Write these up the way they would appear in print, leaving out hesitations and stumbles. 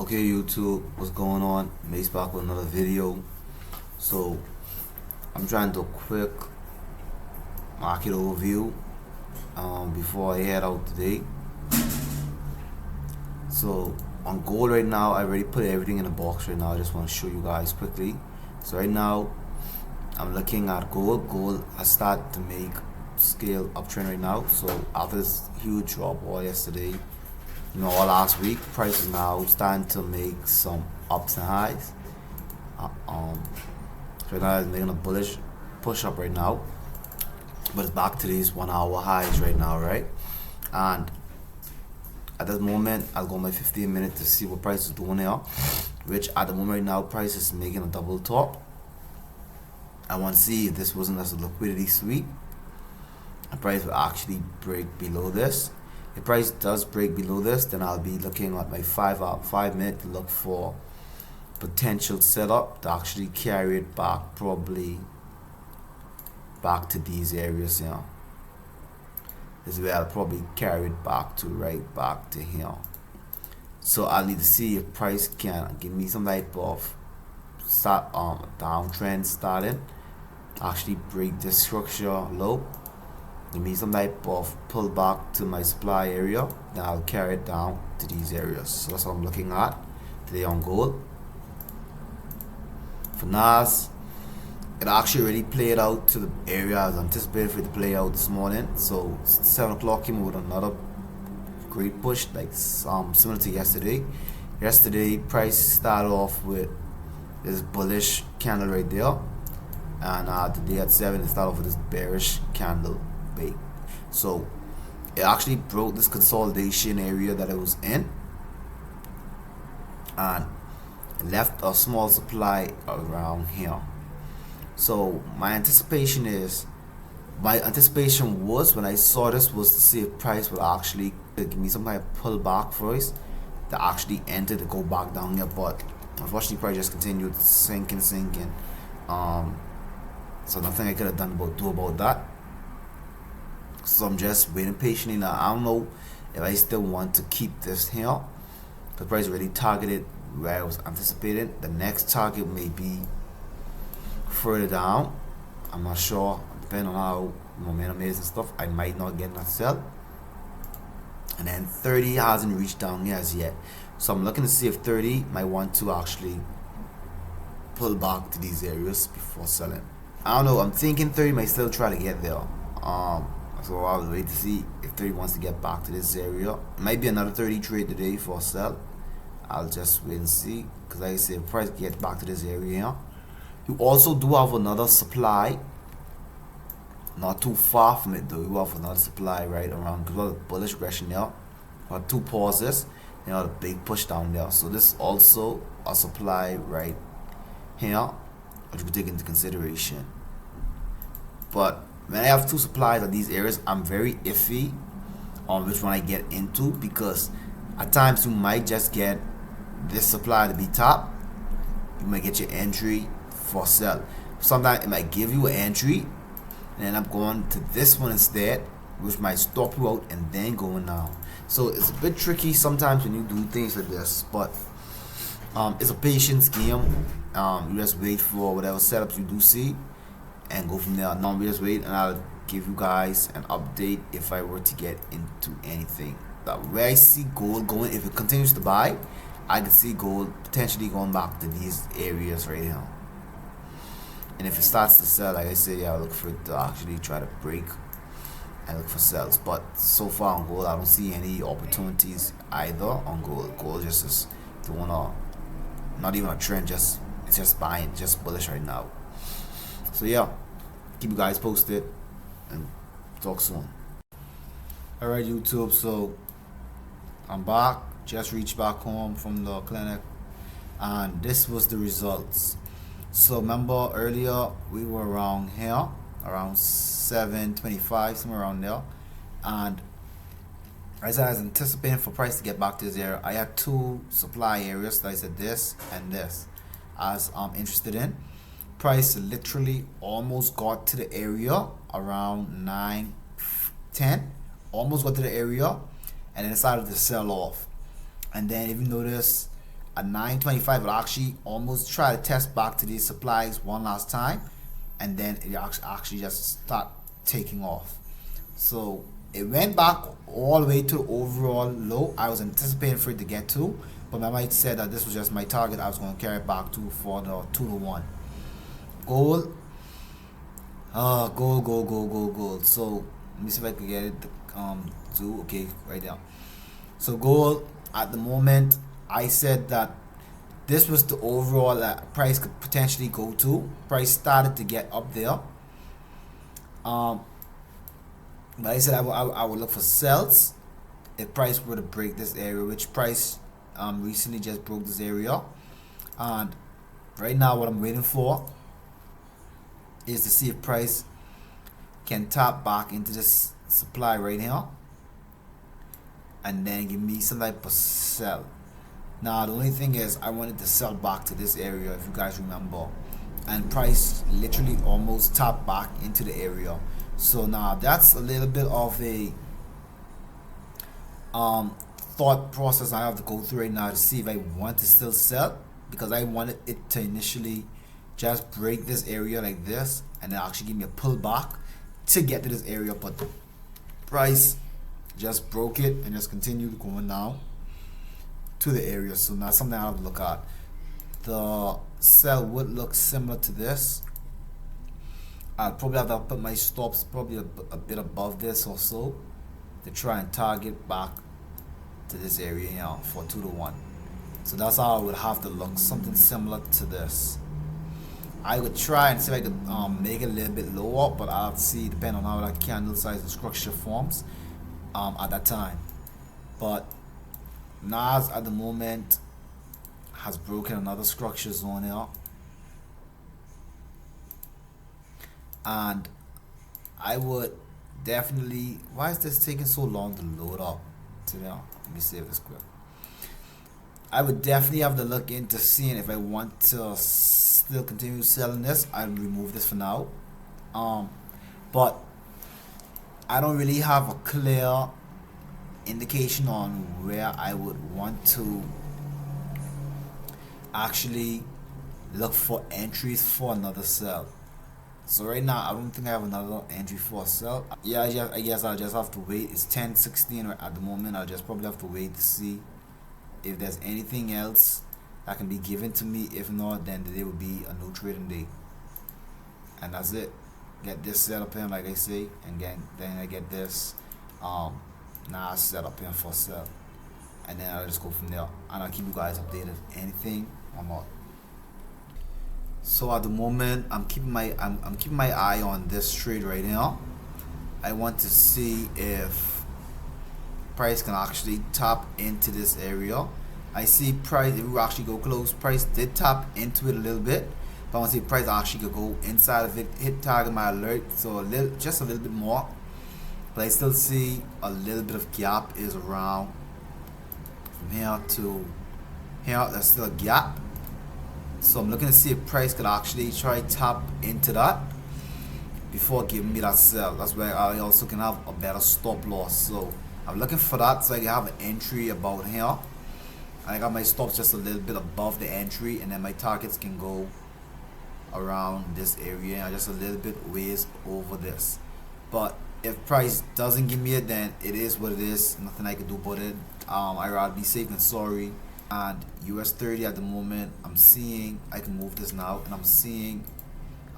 Okay, YouTube, what's going on? Mace back with another video. So I'm trying to do a quick market overview before I head out today. So on gold right now, I already put everything in a box right now. I just want to show you guys quickly. So right now I'm looking at gold. Gold has started to make scale uptrend right now. So after this huge drop all yesterday, all last week, price is now starting to make some ups and highs. So right now it's making a bullish push up right now, but it's back to these 1 hour highs right now, right? And at this moment, I'll go on my 15 minute to see what price is doing here, which at the moment right now, price is making a double top. I want to see if this wasn't as a liquidity sweep, the price will actually break below this. If price does break below this, then I'll be looking at my 5 minute to look for potential setup to actually carry it back, probably back to these areas here. This is where I'll probably carry it back to, right back to here. So I'll need to see if price can give me some type of downtrend starting, actually break this structure low, give me some type of pullback to my supply area, then I'll carry it down to these areas. So that's what I'm looking at today on gold. For NAS, it actually already played out to the area I was anticipating for it to play out this morning. So 7 o'clock came with another great push, like similar to yesterday. Yesterday price started off with this bullish candle right there, and today at 7 it started off with this bearish candle bait. So it actually broke this consolidation area that it was in and left a small supply around here. So my anticipation was, when I saw this, was to see if price would actually give me some kind of pullback first to actually enter to go back down here, but unfortunately price just continued sinking. So nothing I could have done do about that. So I'm just waiting patiently now. I don't know if I still want to keep this here. The price already targeted where I was anticipating. The next target may be further down. I'm not sure. Depending on how momentum is and stuff, I might not get that sell. And then 30 hasn't reached down here as yet. So I'm looking to see if 30 might want to actually pull back to these areas before selling. I don't know. I'm thinking 30 might still try to get there. So I'll wait to see if 30 wants to get back to this area. Might be another 30 trade today for a sell. I'll just wait and see, because like I said, if price gets back to this area, you also do have another supply not too far from it though. You have another supply right around, because of the bullish regression there, or 2 pauses, the big push down there. So this is also a supply right here, which you could take into consideration. But when I have 2 supplies at these areas, I'm very iffy on which one I get into, because at times you might just get this supply to be top, you might get your entry for sell. Sometimes it might give you an entry and then I'm going to this one instead, which might stop you out and then going down. So it's a bit tricky sometimes when you do things like this, but it's a patience game. You just wait for whatever setups you do see and go from there. No, we just wait, and I'll give you guys an update if I were to get into anything. Where I see gold going, if it continues to buy, I could see gold potentially going back to these areas right here. And if it starts to sell, like I said, yeah, I'll look for it to actually try to break and look for sells. But so far on gold, I don't see any opportunities either on gold. Gold just is doing not even a trend, it's just buying, just bullish right now. So yeah, keep you guys posted and talk soon. Alright YouTube, so I'm back, just reached back home from the clinic, and this was the results. So remember earlier we were around here, around 725, somewhere around there, and as I was anticipating for price to get back to this area, I had 2 supply areas, like I said, this and this, as I'm interested in. Price literally almost got to the area around 9:10, almost got to the area, and then decided to sell off. And then if you notice, at 925, it'll actually almost try to test back to these supplies one last time, and then it actually just start taking off. So it went back all the way to the overall low I was anticipating for it to get to, but I might say that this was just my target I was going to carry it back to for the 2 to 1. Gold, gold. So let me see if I can get it to okay, right there. So gold at the moment, I said that this was the overall price could potentially go to. Price started to get up there. But I said I would look for sells if price were to break this area, which price recently just broke this area. And right now what I'm waiting for is to see if price can tap back into this supply right here and then give me some type of sell. Now the only thing is I wanted to sell back to this area, if you guys remember, and price literally almost tapped back into the area. So now that's a little bit of a thought process I have to go through right now to see if I want to still sell, because I wanted it to initially just break this area like this and then actually give me a pullback to get to this area, but the price just broke it and just continued going down to the area. So now something I have to look at. The sell would look similar to this. I'll probably have to put my stops probably a bit above this or so to try and target back to this area here for 2 to 1. So that's how I would have to look, something similar to this. I would try and see if I could make it a little bit lower, but I'll see depending on how that candle size and structure forms at that time. But Nas at the moment has broken another structure zone here, and I would definitely, why is this taking so long to load up? So now let me save this quick. I would definitely have to look into seeing if I want to still continue selling this. I'll remove this for now, but I don't really have a clear indication on where I would want to actually look for entries for another sell. So right now I don't think I have another entry for a sell. Yeah, I guess I'll just have to wait. It's 10:16 at the moment. I'll just probably have to wait to see if there's anything else that can be given to me. If not, then today will be a no trading day, and that's it. Get this set up here like I say, and then I get this now set up here for sell, and then I'll just go from there, and I'll keep you guys updated anything I'm on. So at the moment I'm keeping my eye on this trade right now. I want to see if price can actually tap into this area. I see price, if we actually go close, price did tap into it a little bit, but I want to see price actually could go inside of it, hit target my alert, so just a little bit more. But I still see a little bit of gap is around from here to here. There's still a gap, so I'm looking to see if price could actually try tap into that before giving me that sell. That's where I also can have a better stop loss. So I'm looking for that, so I can have an entry about here. I got my stops just a little bit above the entry, and then my targets can go around this area, just a little bit ways over this. But if price doesn't give me it, then it is what it is. Nothing I can do about it. I'd rather be safe than sorry. And US30 at the moment, I'm seeing, I can move this now, and I'm seeing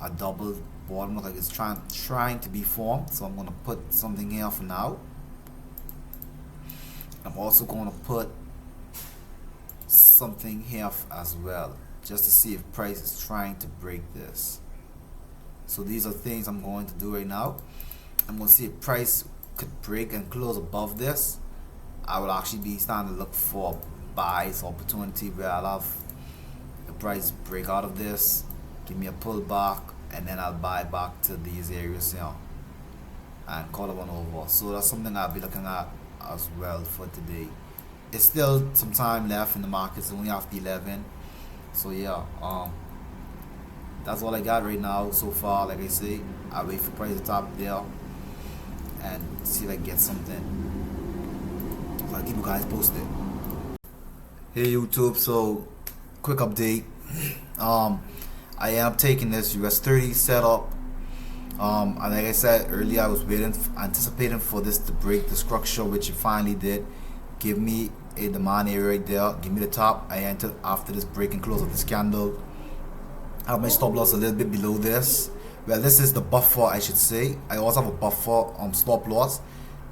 a double bottom, look like it's trying to be formed. So I'm gonna put something here for now. I'm also gonna put something here as well, just to see if price is trying to break this. So these are things I'm going to do right now. I'm going to see if price could break and close above this. I will actually be starting to look for buys opportunity where I'll have the price break out of this, give me a pullback, and then I'll buy back to these areas here and call it one over. So that's something I'll be looking at as well for today. It's still some time left in the market. It's only after 11. So yeah, that's all I got right now so far. Like I say, I'll wait for price to top there and see if I can get something. So I'll keep you guys posted. Hey YouTube, so quick update. I am taking this US30 setup. And like I said earlier, I was anticipating for this to break the structure, which it finally did. Give me a demand area right there. Give me the top. I entered after this break and close of this candle. I have my stop loss a little bit below this. Well, this is the buffer, I should say. I also have a buffer stop loss.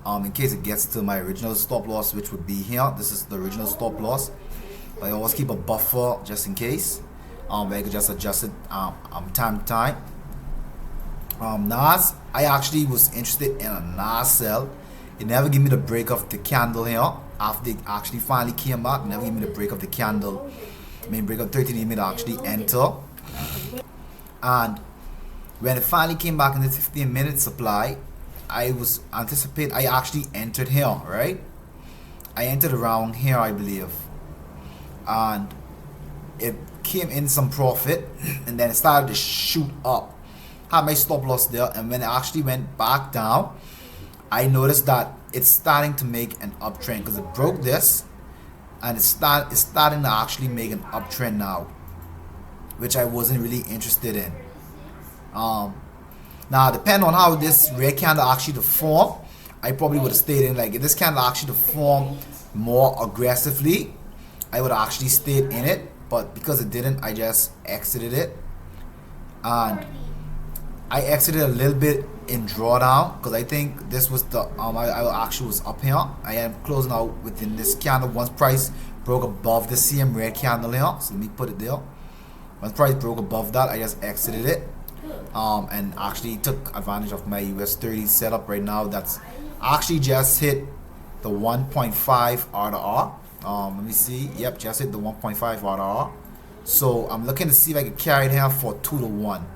In case it gets to my original stop loss, which would be here. This is the original stop loss. But I always keep a buffer just in case. Where I could just adjust it time to time. NAS, I actually was interested in a NAS sell. It never gave me the break of the candle here. After it actually finally came back, never gave me the break of the candle. Break of 13 it made actually enter. And when it finally came back in the 15-minute supply, I actually entered here, right? I entered around here, I believe. And it came in some profit, and then it started to shoot up. Had my stop loss there, and when it actually went back down, I noticed that it's starting to make an uptrend because it broke this, and it's starting to actually make an uptrend now, which I wasn't really interested in. Now, depending on how this red candle actually to form, I probably would have stayed in. Like if this candle actually to form more aggressively, I would have actually stayed in it. But because it didn't, I just exited it. And I exited a little bit in drawdown because I think this was the I actually was up here. I am closing out within this candle once price broke above the same red candle here. So let me put it there. Once price broke above that, I just exited it. And actually took advantage of my US30 setup right now. That's actually just hit the 1.5 R. Let me see. Yep, just hit the 1.5 R. So I'm looking to see if I can carry it here for 2 to 1.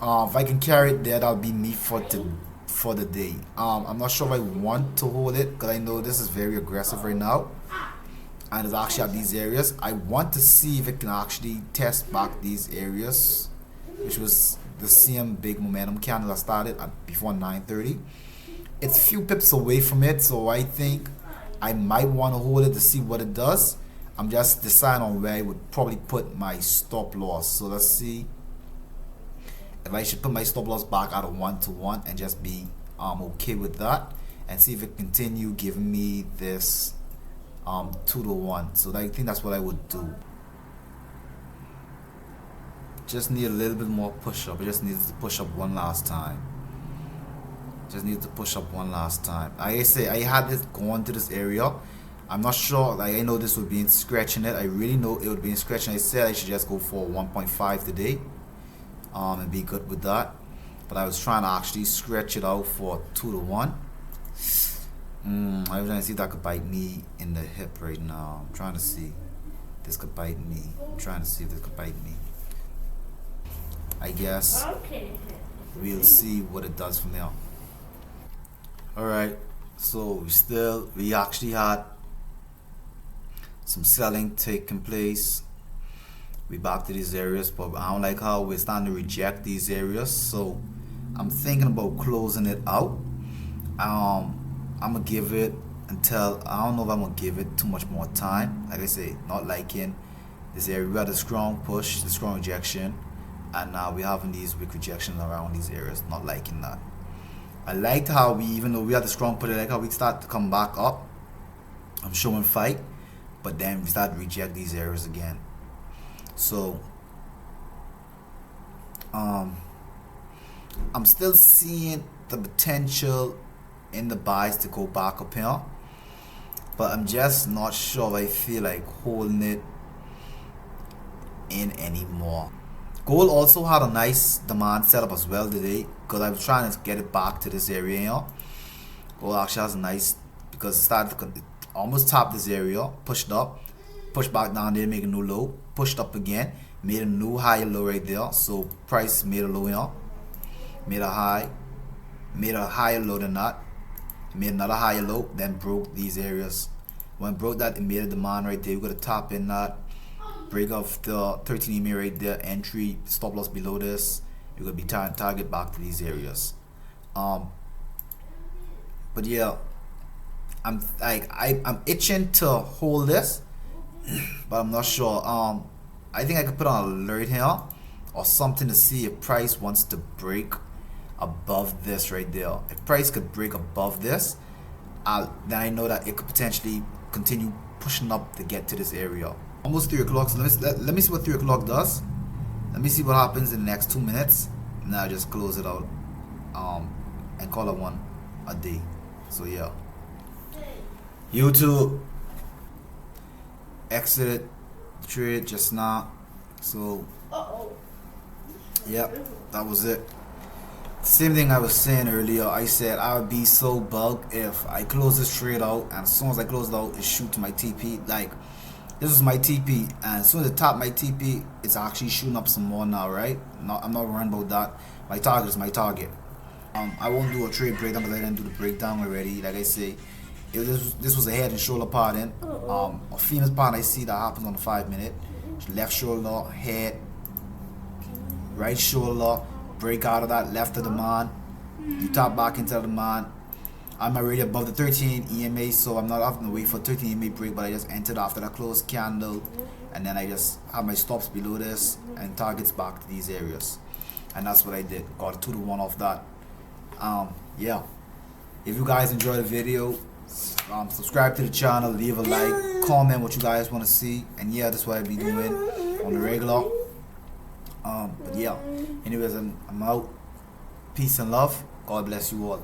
If I can carry it there, that'll be me for the day. I'm not sure if I want to hold it because I know this is very aggressive right now, and it's actually at these areas. I want to see if it can actually test back these areas, which was the same big momentum candle I started at before 9:30. It's a few pips away from it, so I think I might want to hold it to see what it does. I'm just deciding on where I would probably put my stop loss. So let's see if I should put my stop loss back at a 1 to 1 and just be okay with that, and see if it continue giving me this 2 to 1. So I think that's what I would do. Just need a little bit more push up. I just needed to push up one last time. I say I had this going to this area. I'm not sure. Like I know this would be in scratching it. I really know it would be in scratching. I said I should just go for 1.5 today, and be good with that. But I was trying to actually stretch it out for 2 to 1. I was trying to see if that could bite me in the hip right now. I'm trying to see if this could bite me. I guess we'll see what it does from there. Alright, so we actually had some selling taking place. We back to these areas, but I don't like how we're starting to reject these areas, so I'm thinking about closing it out. I'm gonna give it until, I don't know if I'm gonna give it too much more time. Like I say, not liking this area. We had a strong push, the strong rejection, and now we're having these weak rejections around these areas. Not liking that. I liked how even though we had the strong push, I like how we start to come back up. I'm showing fight, but then we start to reject these areas again. So I'm still seeing the potential in the buys to go back up here, but I'm just not sure if I feel like holding it in anymore. Gold also had a nice demand setup as well today because I was trying to get it back to this area here. Gold actually has a nice, because it started to almost top this area, pushed up, pushed back down there, make a new low, pushed up again, made a new higher low right there. So price made a low here, made a high, made a higher low than that, made another higher low, then broke these areas. When it broke that, it made a demand right there. We got to top in that, break off the 13 EMA right there, entry, stop loss below this. You're gonna be target back to these areas. But yeah, I'm itching to hold this, but I'm not sure. I think I could put on an alert here or something to see if price wants to break above this right there. If price could break above this, then I know that it could potentially continue pushing up to get to this area. Almost 3 o'clock, so let me see what 3 o'clock does. Let me see what happens in the next 2 minutes, and I'll just close it out and call it one a day. So yeah, YouTube exited the trade just now, so yep, that was it. Same thing I was saying earlier. I said I would be so bugged if I close this trade out, and as soon as I close it out, it shoot to my TP. Like, this was my TP, and as soon as it top my TP, it's actually shooting up some more now, right? I'm not worrying about that. My target is my target. I won't do a trade breakdown because I didn't do the breakdown already. Like I say, this was a head and shoulder pattern. A famous pattern I see that happens on the 5 minute. Left shoulder, head, right shoulder, break out of that, left of the man. You top back into the demand. I'm already above the 13 EMA, so I'm not having to wait for 13 EMA break, but I just entered after that closed candle, and then I just have my stops below this and targets back to these areas, and that's what I did. Got a 2 to 1 off that. Yeah, if you guys enjoyed the video, subscribe to the channel, leave a like, comment what you guys want to see, and yeah, that's what I be doing on the regular. But yeah, anyways, I'm out. Peace and love. God bless you all.